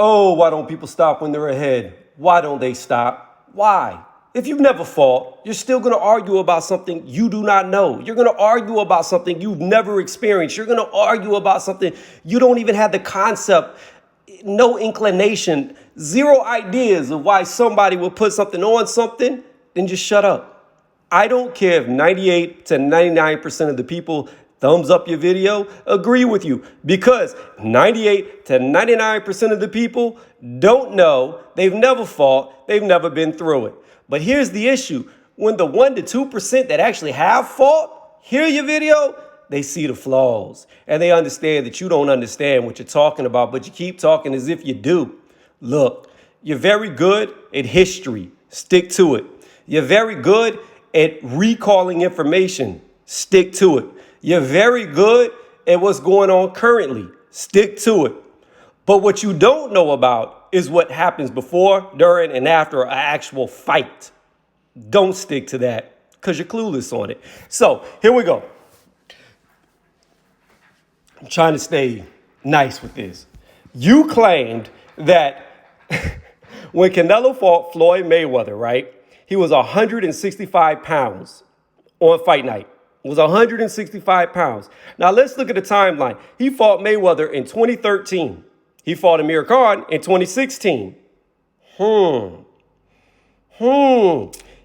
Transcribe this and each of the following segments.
Oh, why don't people stop when they're ahead? Why don't they stop? Why? If you've never fought, you're still going to argue about something you do not know. You're going to argue about something you've never experienced. You're going to argue about something you don't even have the concept, no inclination, zero ideas of why somebody would put something on something. Then just shut up. I don't care if 98 to 99% of the people thumbs up your video agree with you, because 98 to 99% of the people don't know, they've never fought, they've never been through it. But here's the issue. When the 1 to 2% that actually have fought hear your video, they see the flaws and they understand that you don't understand what you're talking about, but you keep talking as if you do. Look, you're very good at history. Stick to it. You're very good at recalling information. Stick to it. You're very good at what's going on currently. Stick to it. But what you don't know about is what happens before, during, and after an actual fight. Don't stick to that because you're clueless on it. So here we go. I'm trying to stay nice with this. You claimed that when Canelo fought Floyd Mayweather, right? He was 165 pounds on fight night. It was 165 pounds. Now let's look at the timeline. He fought Mayweather in 2013. He fought Amir Khan in 2016.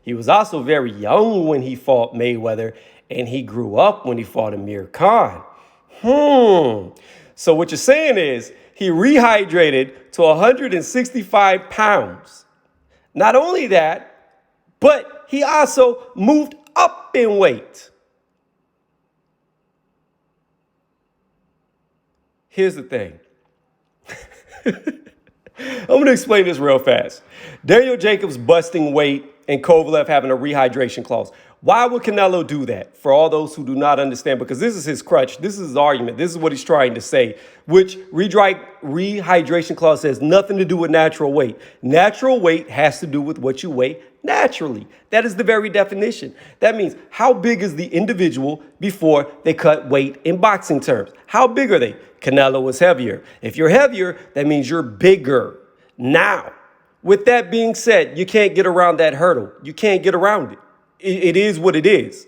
He was also very young when he fought Mayweather, and he grew up when he fought Amir Khan. So what you're saying is he rehydrated to 165 pounds. Not only that, but he also moved up in weight. Here's the thing. I'm going to explain this real fast. Daniel Jacobs busting weight and Kovalev having a rehydration clause. Why would Canelo do that? For all those who do not understand, because this is his crutch. This is his argument. This is what he's trying to say, which rehydration clause has nothing to do with natural weight. Natural weight has to do with what you weigh naturally. That is the very definition. That means how big is the individual before they cut weight in boxing terms? How big are they? Canelo was heavier. If you're heavier, that means you're bigger. Now, with that being said, you can't get around that hurdle. You can't get around it. It is what it is.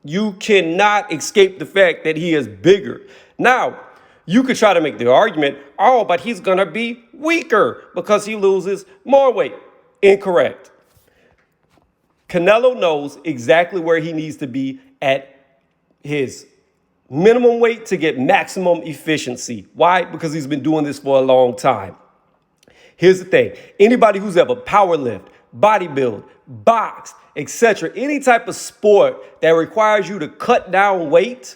You cannot escape the fact that he is bigger. Now, you could try to make the argument, oh, but he's going to be weaker because he loses more weight. Incorrect. Canelo knows exactly where he needs to be at his minimum weight to get maximum efficiency. Why? Because he's been doing this for a long time. Here's the thing. Anybody who's ever powerlift, bodybuild, boxed, etc., any type of sport that requires you to cut down weight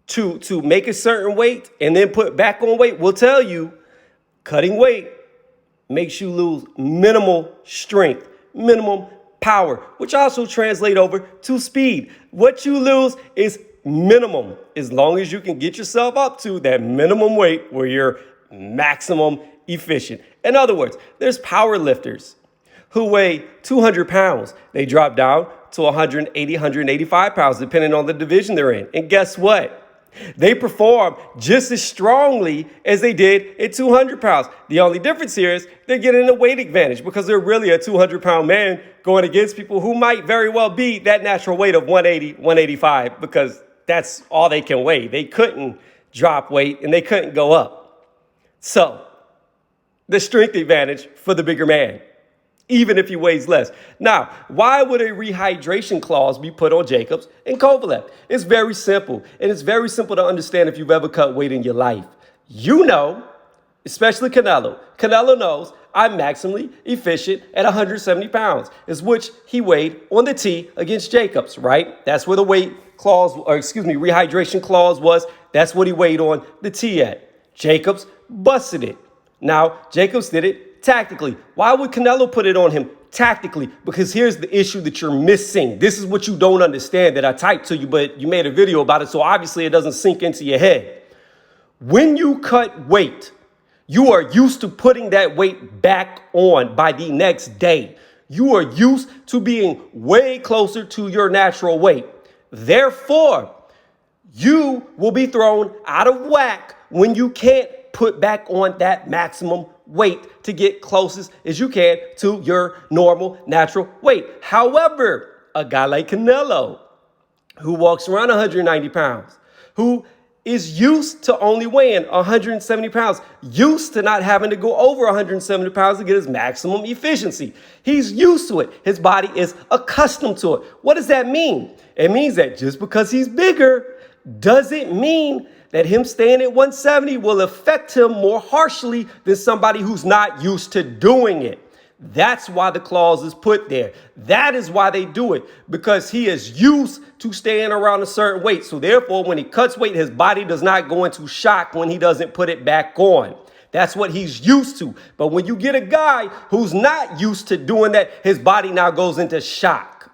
to make a certain weight and then put back on weight will tell you cutting weight makes you lose minimal strength, minimum power, which also translate over to speed. What you lose is minimum, as long as you can get yourself up to that minimum weight where you're maximum efficient. In other words, there's power lifters who weigh 200 pounds. They drop down to 180, 185 pounds, depending on the division they're in. And guess what? They perform just as strongly as they did at 200 pounds. The only difference here is they're getting a weight advantage because they're really a 200-pound man going against people who might very well be that natural weight of 180, 185, because that's all they can weigh. They couldn't drop weight and they couldn't go up. So the strength advantage for the bigger man, even if he weighs less. Now, why would a rehydration clause be put on Jacobs and Kovalev? It's very simple, and it's very simple to understand if you've ever cut weight in your life. You know, especially Canelo. Canelo knows I'm maximally efficient at 170 pounds, is which he weighed on the tee against Jacobs, right? That's where the weight clause, rehydration clause was. That's what he weighed on the tee at. Jacobs busted it. Now, Jacobs did it tactically. Why would Canelo put it on him tactically? Because here's the issue that you're missing. This is what you don't understand that I typed to you, but you made a video about it, so obviously it doesn't sink into your head. When you cut weight, you are used to putting that weight back on by the next day. You are used to being way closer to your natural weight. Therefore, you will be thrown out of whack when you can't put back on that maximum weight to get closest as you can to your normal natural weight. However, a guy like Canelo, who walks around 190 pounds, who is used to only weighing 170 pounds, used to not having to go over 170 pounds to get his maximum efficiency. He's used to it. His body is accustomed to it. What does that mean? It means that just because he's bigger doesn't mean that him staying at 170 will affect him more harshly than somebody who's not used to doing it. That's why the clause is put there. That is why they do it, because he is used to staying around a certain weight. So therefore, when he cuts weight, his body does not go into shock when he doesn't put it back on. That's what he's used to. But when you get a guy who's not used to doing that, his body now goes into shock.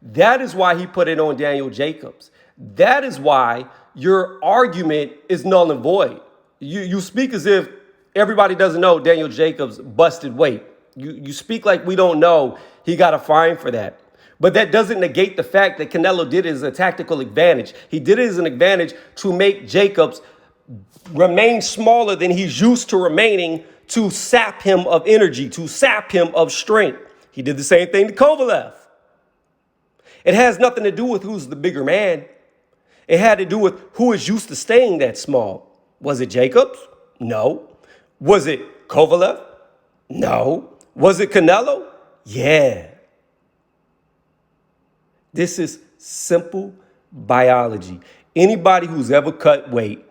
That is why he put it on Daniel Jacobs. That is why your argument is null and void. You speak as if everybody doesn't know Daniel Jacobs busted weight. You speak like we don't know he got a fine for that. But that doesn't negate the fact that Canelo did it as a tactical advantage. He did it as an advantage to make Jacobs remain smaller than he's used to remaining, to sap him of energy, to sap him of strength. He did the same thing to Kovalev. It has nothing to do with who's the bigger man. It had to do with who is used to staying that small. Was it Jacobs? No. Was it Kovalev? No. Was it Canelo? Yeah. This is simple biology. Anybody who's ever cut weight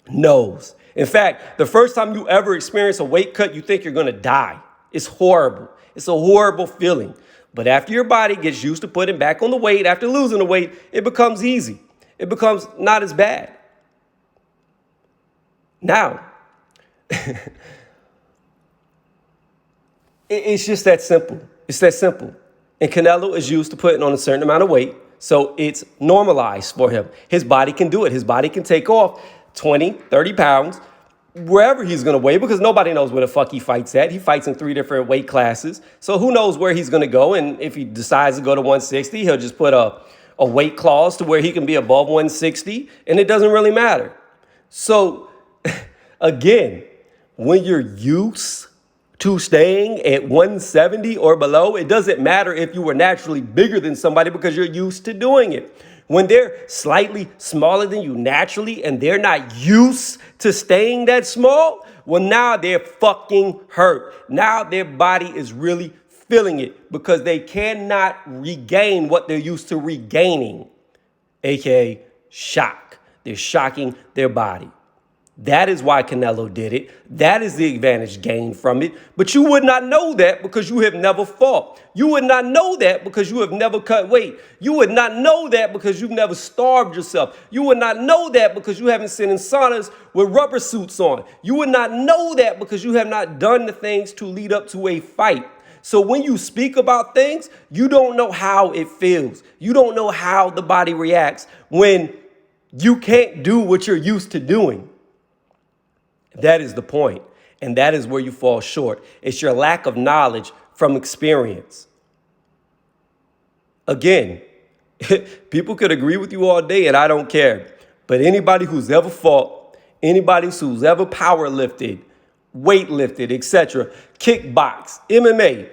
knows. In fact, the first time you ever experience a weight cut, you think you're going to die. It's horrible. It's a horrible feeling. But after your body gets used to putting back on the weight, after losing the weight, it becomes easy. It becomes not as bad. Now, it's just that simple. It's that simple. And Canelo is used to putting on a certain amount of weight, so it's normalized for him. His body can do it. His body can take off 20, 30 pounds, wherever he's going to weigh, because nobody knows where the fuck he fights at. He fights in 3 different weight classes. So who knows where he's going to go? And if he decides to go to 160, he'll just put a weight clause to where he can be above 160, and it doesn't really matter. So again, when you're used to staying at 170 or below, it doesn't matter if you were naturally bigger than somebody, because you're used to doing it. When they're slightly smaller than you naturally and they're not used to staying that small, well, now they're fucking hurt. Now their body is really feeling it, because they cannot regain what they're used to regaining, aka shock. They're shocking their body. That is why Canelo did it. That is the advantage gained from it. But you would not know that because you have never fought. You would not know that because you have never cut weight. You would not know that because you've never starved yourself. You would not know that because you haven't sat in saunas with rubber suits on. You would not know that because you have not done the things to lead up to a fight. So when you speak about things, you don't know how it feels. You don't know how the body reacts when you can't do what you're used to doing. That is the point, and that is where you fall short. It's your lack of knowledge from experience. Again, people could agree with you all day, and I don't care. But anybody who's ever fought, anybody who's ever power lifted, weight lifted, etc., kickbox, MMA,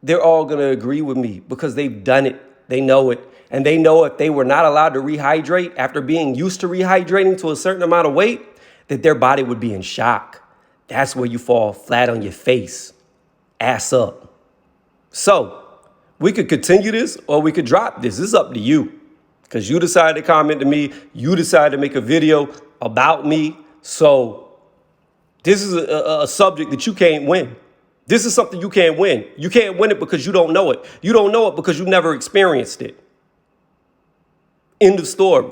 they're all going to agree with me because they've done it. They know it. And they know if they were not allowed to rehydrate after being used to rehydrating to a certain amount of weight, that their body would be in shock. That's where you fall flat on your face, ass up. So we could continue this or we could drop this. It's up to you, because you decided to comment to me. You decided to make a video about me. So this is a subject that you can't win. This is something you can't win. You can't win it because you don't know it. You don't know it because you never experienced it. End of story.